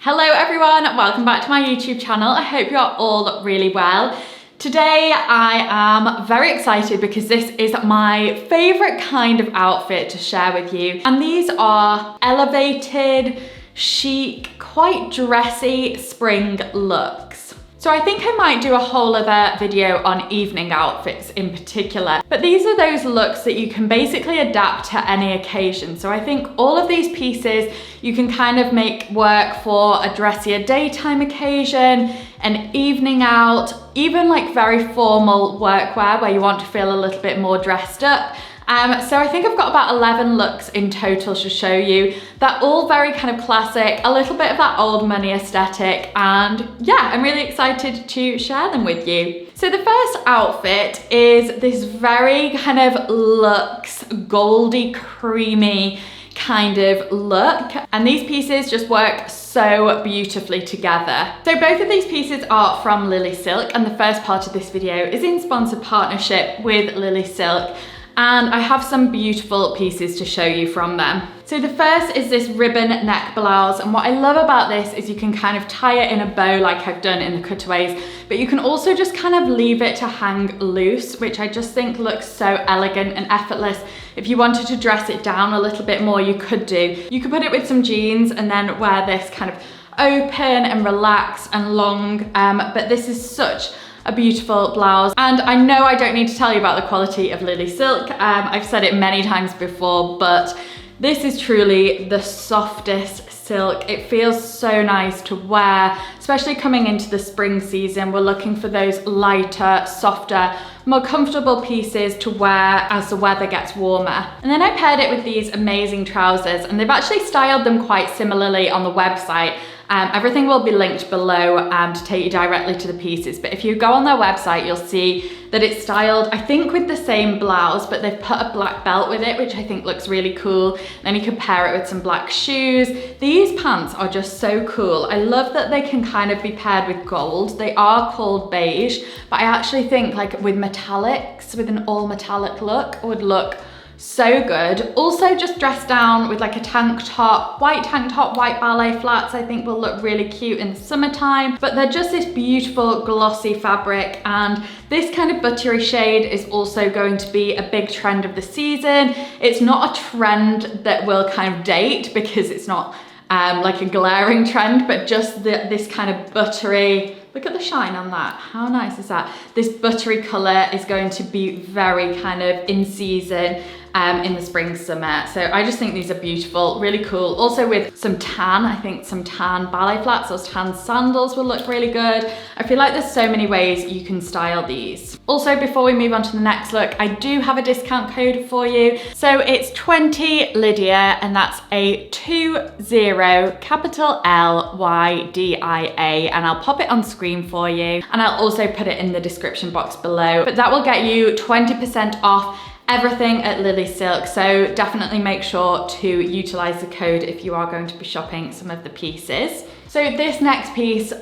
Hello everyone, welcome back to my YouTube channel. I hope you're all really well. Today I am very excited because this is my favorite kind of outfit to share with you. And these are elevated, chic, quite dressy spring looks. So I think I might do a whole other video on evening outfits in particular, but these are those looks that you can basically adapt to any occasion. So I think all of these pieces you can kind of make work for a dressier daytime occasion, an evening out, even like very formal workwear where you want to feel a little bit more dressed up. So I think I've got about 11 looks in total to show you. They're all very kind of classic, a little bit of that old money aesthetic, and yeah, I'm really excited to share them with you. So the first outfit is this very kind of luxe, goldy, creamy kind of look, and these pieces just work so beautifully together. So both of these pieces are from LILYSILK, and the first part of this video is in sponsored partnership with LILYSILK. And I have some beautiful pieces to show you from them. So the first is this ribbon neck blouse, and what I love about this is you can kind of tie it in a bow like I've done in the cutaways, but you can also just kind of leave it to hang loose, which I just think looks so elegant and effortless. If you wanted to dress it down a little bit more, you could do. You could put it with some jeans and then wear this kind of open and relaxed and long, but this is such a beautiful blouse. And I know I don't need to tell you about the quality of LILYSILK. I've said it many times before, but this is truly the softest silk. It feels so nice to wear, especially coming into the spring season. We're looking for those lighter, softer, more comfortable pieces to wear as the weather gets warmer. And then I paired it with these amazing trousers, and they've actually styled them quite similarly on the website. Everything will be linked below to take you directly to the pieces, but if you go on their website, you'll see that it's styled, I think, with the same blouse, but they've put a black belt with it, which I think looks really cool. Then you can pair it with some black shoes. These pants are just so cool. I love that they can kind of be paired with gold. They are called beige, but I actually think like with metallics, with an all metallic look, would look so good. Also just dressed down with like a tank top, white ballet flats, I think will look really cute in the summertime. But they're just this beautiful glossy fabric, and this kind of buttery shade is also going to be a big trend of the season. It's not a trend that will kind of date because it's not like a glaring trend, but just this kind of buttery, look at the shine on that, how nice is that? This buttery color is going to be very kind of in season in the spring, summer. So I just think these are beautiful, really cool. Also with some tan, I think some tan ballet flats or tan sandals will look really good. I feel like there's so many ways you can style these. Also, before we move on to the next look, I do have a discount code for you. So it's 20 Lydia, and that's a 20 capital LYDIA, and I'll pop it on screen for you, and I'll also put it in the description box below. But that will get you 20% off everything at LILYSILK, so definitely make sure to utilize the code if you are going to be shopping some of the pieces. So this next piece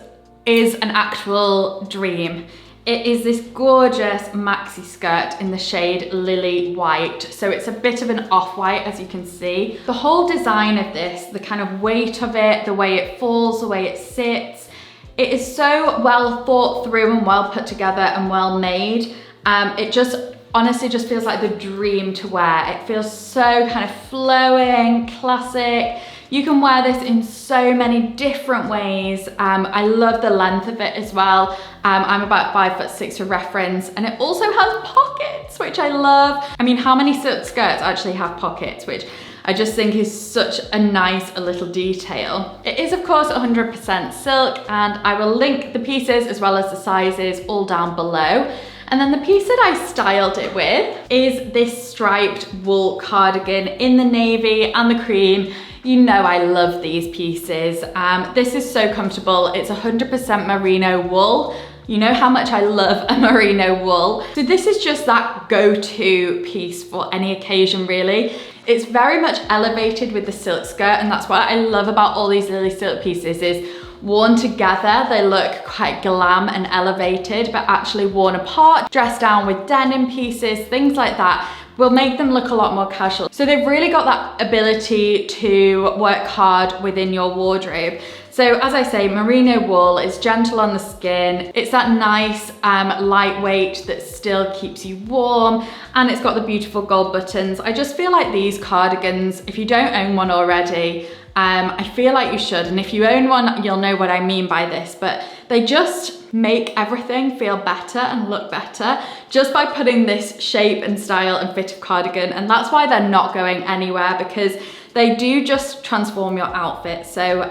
is an actual dream. It is this gorgeous maxi skirt in the shade Lily White. So it's a bit of an off-white, as you can see. The whole design of this, the kind of weight of it, the way it falls, the way it sits, it is so well thought through and well put together and well made. It just honestly just feels like the dream to wear. It feels so kind of flowing, classic. You can wear this in so many different ways. I love the length of it as well. I'm about 5'6" for reference, and it also has pockets, which I love. I mean, how many silk skirts actually have pockets, which I just think is such a nice little detail. It is of course 100% silk, and I will link the pieces as well as the sizes all down below. And then the piece that I styled it with is this striped wool cardigan in the navy and the cream. You know I love these pieces. This is so comfortable. It's 100% merino wool. You know how much I love a merino wool. So this is just that go-to piece for any occasion, really. It's very much elevated with the silk skirt, and that's what I love about all these LILYSILK pieces is worn together, they look quite glam and elevated, but actually worn apart, dressed down with denim pieces, things like that, will make them look a lot more casual. So they've really got that ability to work hard within your wardrobe. So as I say, merino wool is gentle on the skin. It's that nice lightweight that still keeps you warm, and it's got the beautiful gold buttons. I just feel like these cardigans, if you don't own one already, I feel like you should. And if you own one, you'll know what I mean by this, but they just make everything feel better and look better just by putting this shape and style and fit of cardigan. And that's why they're not going anywhere, because they do just transform your outfit. So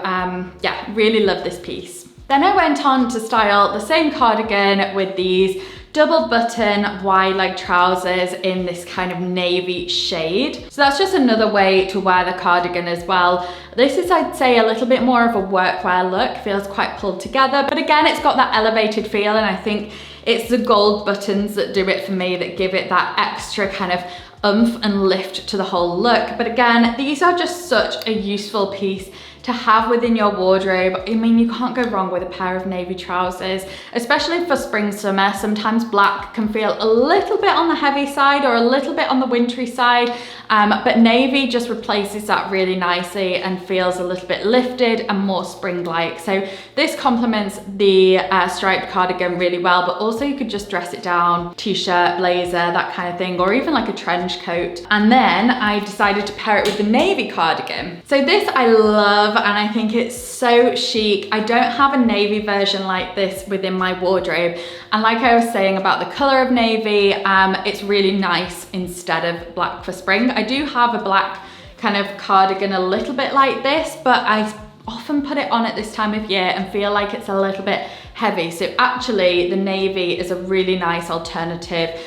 yeah, really love this piece. Then I went on to style the same cardigan with these double button wide leg trousers in this kind of navy shade. So that's just another way to wear the cardigan as well. This is, I'd say, a little bit more of a workwear look, feels quite pulled together, but again, it's got that elevated feel, and I think it's the gold buttons that do it for me, that give it that extra kind of oomph and lift to the whole look. But again, these are just such a useful piece to have within your wardrobe. I mean, you can't go wrong with a pair of navy trousers, especially for spring, summer. Sometimes black can feel a little bit on the heavy side or a little bit on the wintry side, but navy just replaces that really nicely and feels a little bit lifted and more spring-like. So this complements the striped cardigan really well, but also you could just dress it down, t-shirt, blazer, that kind of thing, or even like a trench coat. And then I decided to pair it with the navy cardigan. So this I love, and I think it's so chic. I don't have a navy version like this within my wardrobe, and like I was saying about the color of navy, it's really nice instead of black for spring. I do have a black kind of cardigan a little bit like this, but I often put it on at this time of year and feel like it's a little bit heavy. So actually the navy is a really nice alternative.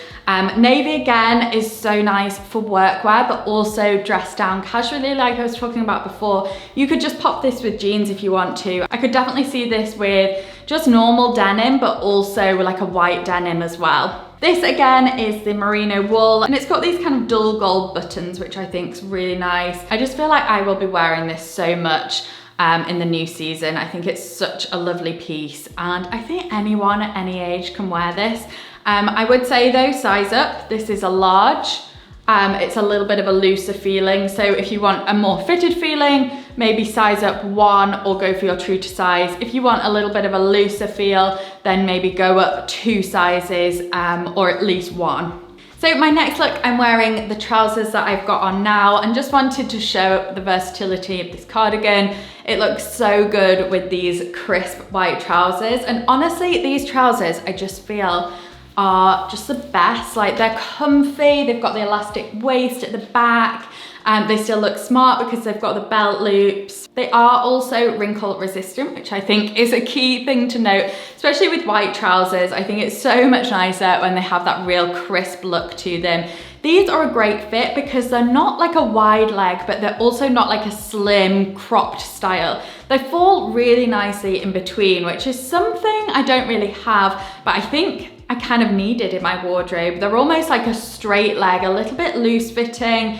Navy again is so nice for workwear, but also dress down casually like I was talking about before. You could just pop this with jeans if you want to. I could definitely see this with just normal denim, but also like a white denim as well. This again is the merino wool, and it's got these kind of dull gold buttons, which I think is really nice. I just feel like I will be wearing this so much in the new season. I think it's such a lovely piece, and I think anyone at any age can wear this. I would say though, size up. This is a large. It's a little bit of a looser feeling, so if you want a more fitted feeling, maybe size up 1 or go for your true to size. If you want a little bit of a looser feel, then maybe go up 2 sizes or at least 1. So my next look, I'm wearing the trousers that I've got on now, and just wanted to show the versatility of this cardigan. It looks so good with these crisp white trousers, and honestly, these trousers I just feel are just the best. Like, they're comfy, they've got the elastic waist at the back, they still look smart because they've got the belt loops. They are also wrinkle resistant, which I think is a key thing to note, especially with white trousers. I think it's so much nicer when they have that real crisp look to them. These are a great fit because they're not like a wide leg, but they're also not like a slim cropped style. They fall really nicely in between, which is something I don't really have, but I think I kind of needed in my wardrobe. They're almost like a straight leg, a little bit loose fitting.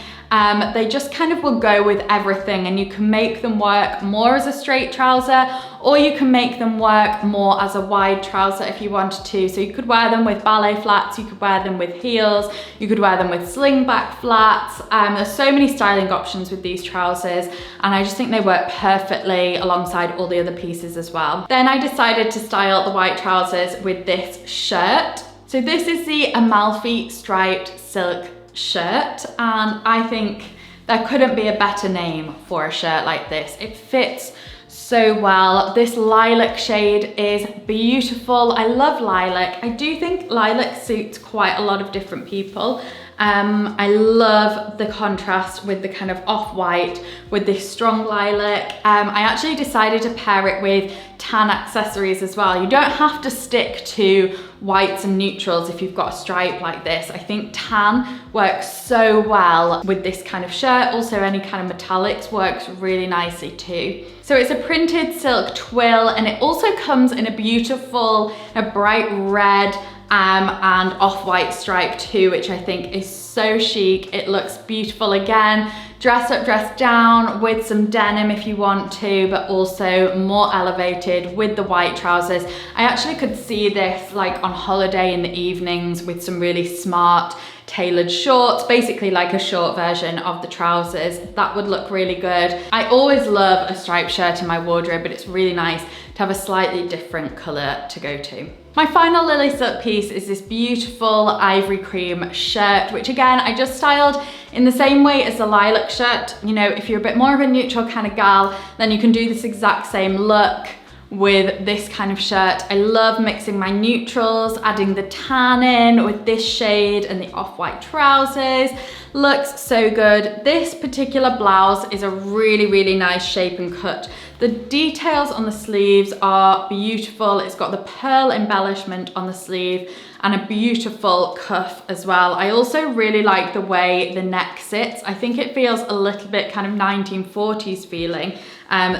They just kind of will go with everything, and you can make them work more as a straight trouser, or you can make them work more as a wide trouser if you wanted to. So you could wear them with ballet flats, you could wear them with heels, you could wear them with slingback flats. There's so many styling options with these trousers, and I just think they work perfectly alongside all the other pieces as well. Then I decided to style the white trousers with this shirt. So this is the Amalfi striped silk shirt, and I think there couldn't be a better name for a shirt like this. It fits so well. This lilac shade is beautiful. I love lilac. I do think lilac suits quite a lot of different people. I love the contrast with the kind of off-white with this strong lilac. I actually decided to pair it with tan accessories as well. You don't have to stick to whites and neutrals if you've got a stripe like this. I think tan works so well with this kind of shirt. Also, any kind of metallics works really nicely too. So it's a printed silk twill, and it also comes in a beautiful, a bright red and off-white stripe too, which I think is so chic. It looks beautiful again, dress up, dress down with some denim if you want to, but also more elevated with the white trousers. I actually could see this like on holiday in the evenings with some really smart tailored shorts, basically like a short version of the trousers. That would look really good. I always love a striped shirt in my wardrobe, but it's really nice to have a slightly different color to go to. My final LILYSILK piece is this beautiful ivory cream shirt, which again, I just styled in the same way as the lilac shirt. You know, if you're a bit more of a neutral kind of gal, then you can do this exact same look with this kind of shirt. I love mixing my neutrals, adding the tan in with this shade and the off-white trousers. Looks so good. This particular blouse is a really, really nice shape and cut. The details on the sleeves are beautiful. It's got the pearl embellishment on the sleeve and a beautiful cuff as well. I also really like the way the neck sits. I think it feels a little bit kind of 1940s feeling,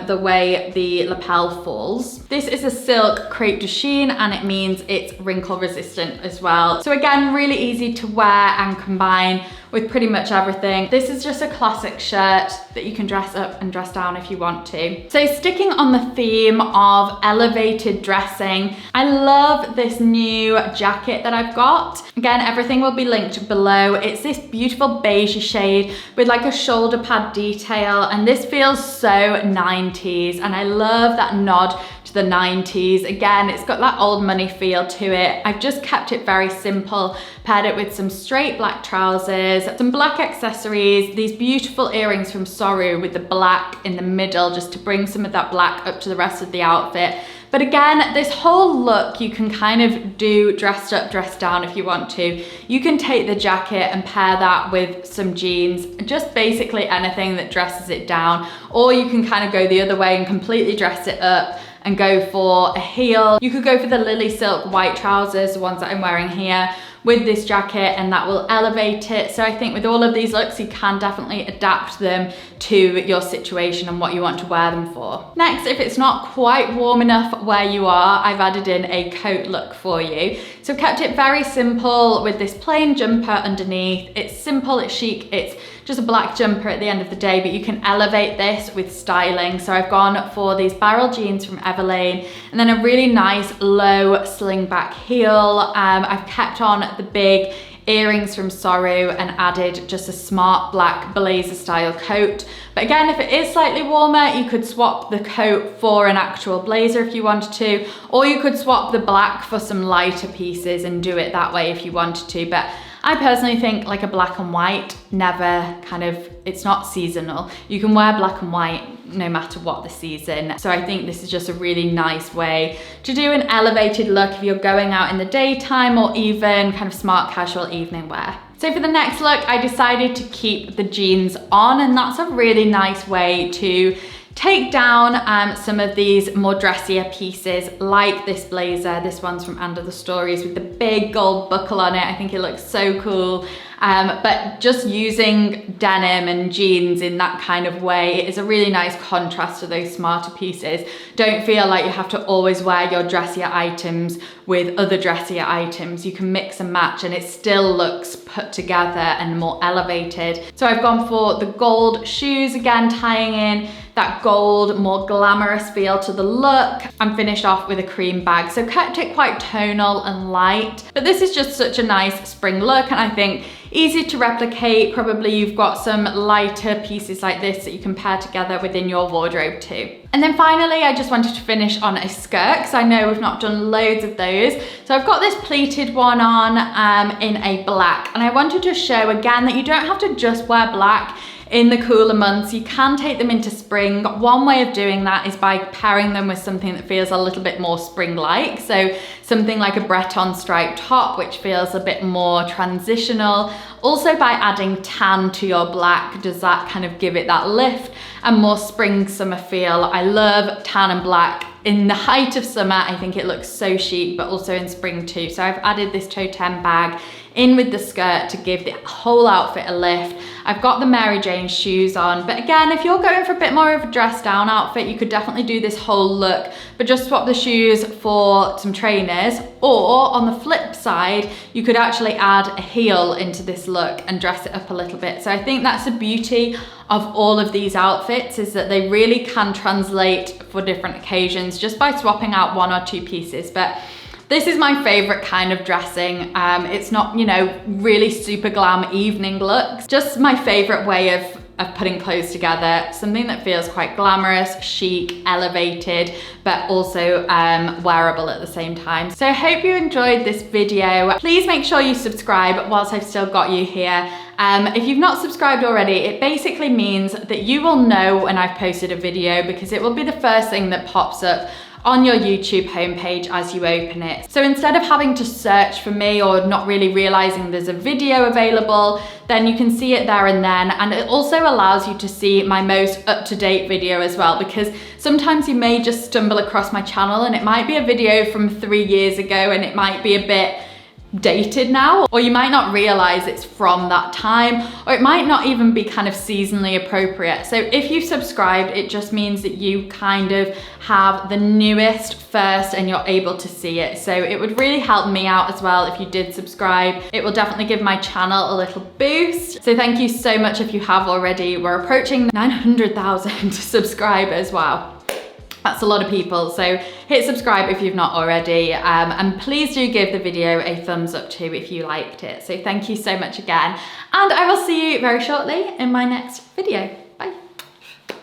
the way the lapel falls. This is a silk crepe de chine and it means it's wrinkle resistant as well. So again, really easy to wear and combine with pretty much everything. This is just a classic shirt that you can dress up and dress down if you want to. So sticking on the theme of elevated dressing, I love this new jacket that I've got. Again, everything will be linked below. It's this beautiful beige shade with like a shoulder pad detail, and this feels so 90s, and I love that nod to the 90s. Again, it's got that old money feel to it. I've just kept it very simple, paired it with some straight black trousers, some black accessories, these beautiful earrings from Soru with the black in the middle, just to bring some of that black up to the rest of the outfit. But again, this whole look you can kind of do dressed up, dressed down if you want to. You can take the jacket and pair that with some jeans, just basically anything that dresses it down, or you can kind of go the other way and completely dress it up and go for a heel. You could go for the LILYSILK white trousers, the ones that I'm wearing here, with this jacket, and that will elevate it. So I think with all of these looks, you can definitely adapt them to your situation and what you want to wear them for. Next, if it's not quite warm enough where you are, I've added in a coat look for you. So kept it very simple with this plain jumper underneath. It's simple, it's chic, it's just a black jumper at the end of the day, but you can elevate this with styling. So I've gone for these barrel jeans from Everlane, and then a really nice low sling back heel. I've kept on the big earrings from Soru and added just a smart black blazer style coat. But again, if it is slightly warmer, you could swap the coat for an actual blazer if you wanted to, or you could swap the black for some lighter pieces and do it that way if you wanted to. But I personally think like a black and white never kind of, it's not seasonal. You can wear black and white no matter what the season. So I think this is just a really nice way to do an elevated look if you're going out in the daytime, or even kind of smart casual evening wear. So for the next look, I decided to keep the jeans on, and that's a really nice way to take down some of these more dressier pieces like this blazer. This one's from Under the Stories with the big gold buckle on it. I think it looks so cool. But just using denim and jeans in that kind of way is a really nice contrast to those smarter pieces. Don't feel like you have to always wear your dressier items with other dressier items. You can mix and match and it still looks put together and more elevated. So I've gone for the gold shoes, again tying in that gold, more glamorous feel to the look. I'm finished off with a cream bag, so kept it quite tonal and light. But this is just such a nice spring look, and I think easy to replicate. Probably you've got some lighter pieces like this that you can pair together within your wardrobe too. And then finally, I just wanted to finish on a skirt, because I know we've not done loads of those. So I've got this pleated one on in a black, and I wanted to show again that you don't have to just wear black in the cooler months. You can take them into spring. One way of doing that is by pairing them with something that feels a little bit more spring-like. So something like a Breton striped top, which feels a bit more transitional. Also by adding tan to your black, does that kind of give it that lift and more spring summer feel. I love tan and black in the height of summer, I think it looks so chic, but also in spring too. So I've added this totem bag in with the skirt to give the whole outfit a lift. I've got the Mary Jane shoes on, but again, if you're going for a bit more of a dressed down outfit, you could definitely do this whole look, but just swap the shoes for some trainers, or on the flip side, you could actually add a heel into this look and dress it up a little bit. So I think that's the beauty of all of these outfits, is that they really can translate for different occasions just by swapping out one or two pieces. But this is my favorite kind of dressing. It's not, you know, really super glam evening looks, just my favorite way of putting clothes together. Something that feels quite glamorous, chic, elevated, but also wearable at the same time. So I hope you enjoyed this video. Please make sure you subscribe whilst I've still got you here. If you've not subscribed already, it basically means that you will know when I've posted a video, because it will be the first thing that pops up on your YouTube homepage as you open it. So instead of having to search for me or not really realizing there's a video available, then you can see it there and then. And it also allows you to see my most up-to-date video as well, because sometimes you may just stumble across my channel and it might be a video from 3 years ago and it might be a bit dated now, or you might not realize it's from that time, or it might not even be kind of seasonally appropriate. So if you've subscribed, it just means that you kind of have the newest first and you're able to see it. So it would really help me out as well if you did subscribe. It will definitely give my channel a little boost. So thank you so much if you have already. We're approaching 900,000 subscribers. Wow. That's a lot of people, so hit subscribe if you've not already, and please do give the video a thumbs up too if you liked it. So thank you so much again, and I will see you very shortly in my next video.